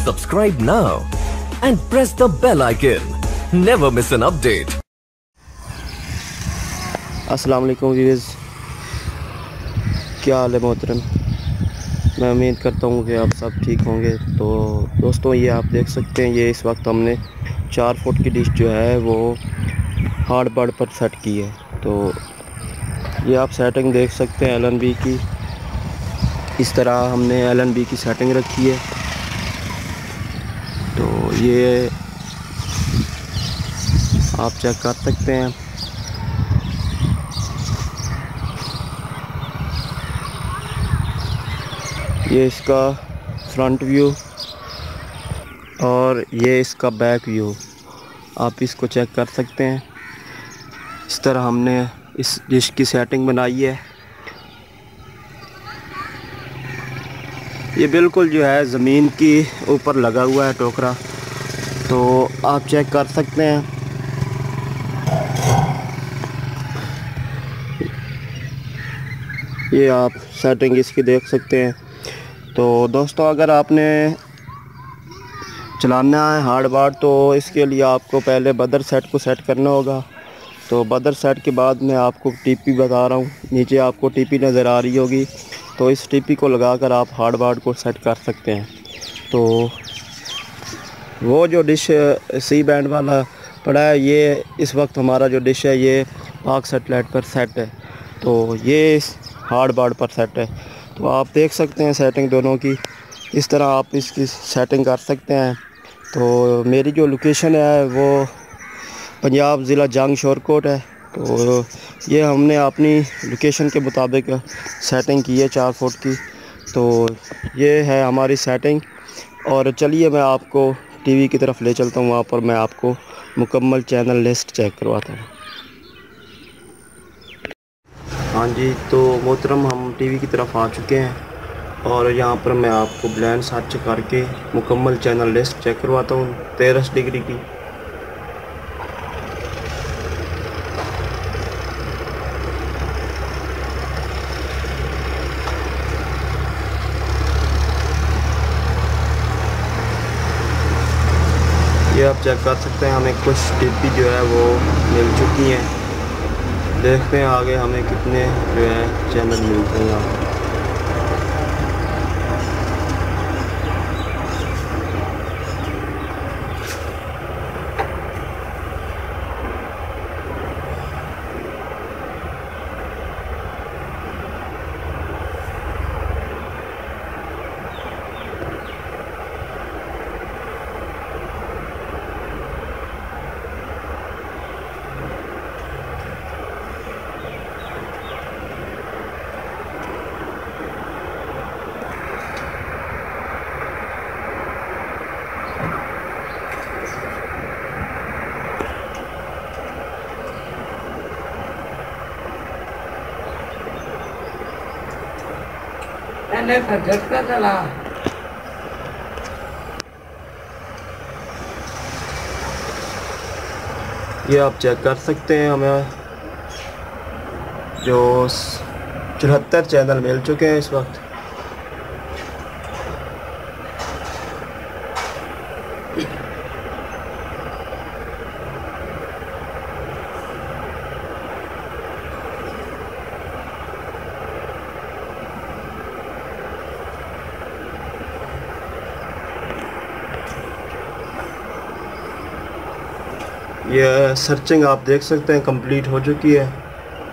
Subscribe now and press the bell icon. Never miss an update. अस्सलाम वालेकुम viewers, क्या हाल है मोहतरम। मैं उम्मीद करता हूँ कि आप सब ठीक होंगे। तो दोस्तों, ये आप देख सकते हैं, ये इस वक्त हमने 4 फुट की डिश जो है वो हार्डबोर्ड पर सेट की है। तो ये आप सेटिंग देख सकते हैं एल&बी की। इस तरह हमने एल&बी की सेटिंग रखी है। तो ये आप चेक कर सकते हैं। ये इसका फ्रंट व्यू और ये इसका बैक व्यू, आप इसको चेक कर सकते हैं। इस तरह हमने इस डिश की सेटिंग बनाई है। ये बिल्कुल जो है ज़मीन की ऊपर लगा हुआ है टोकरा, तो आप चेक कर सकते हैं। ये आप सेटिंग इसकी देख सकते हैं। तो दोस्तों, अगर आपने चलाना है हार्डबोर्ड तो इसके लिए आपको पहले बदर सेट को सेट करना होगा। तो बदर सेट के बाद मैं आपको टीपी बता रहा हूँ, नीचे आपको टीपी नज़र आ रही होगी। तो इस टीपी को लगाकर आप हार्डबोर्ड को सेट कर सकते हैं। तो वो जो डिश सी बैंड वाला पड़ा है, ये इस वक्त हमारा जो डिश है ये पाक सेटेलाइट पर सेट है। तो ये हार्डबोर्ड पर सेट है। तो आप देख सकते हैं सेटिंग दोनों की, इस तरह आप इसकी सेटिंग कर सकते हैं। तो मेरी जो लोकेशन है वो पंजाब ज़िला जंग शोरकोट है। तो ये हमने अपनी लोकेशन के मुताबिक सेटिंग की है 4 फुट की। तो ये है हमारी सेटिंग। और चलिए मैं आपको टीवी की तरफ ले चलता हूँ, वहाँ पर मैं आपको मुकम्मल चैनल लिस्ट चेक करवाता हूँ। हाँ जी, तो मोहतरम हम टीवी की तरफ आ चुके हैं और यहाँ पर मैं आपको ब्लैंड सर्च करके मुकम्मल चैनल लिस्ट चेक करवाता हूँ 13 डिग्री की। ये आप चेक कर सकते हैं, हमें कुछ टीपी जो है वो मिल चुकी हैं। देखते हैं आगे हमें कितने जो है चैनल मिलते हैं यहाँ। झटका चला। ये आप चेक कर सकते हैं, हमें जो 74 चैनल मिल चुके हैं इस वक्त। ये सर्चिंग आप देख सकते हैं कंप्लीट हो चुकी है।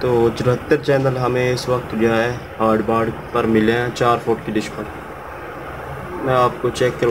तो 74 चैनल हमें इस वक्त जो है हार्डबोर्ड पर मिले हैं 4 फुट की डिश पर। मैं आपको चेक कर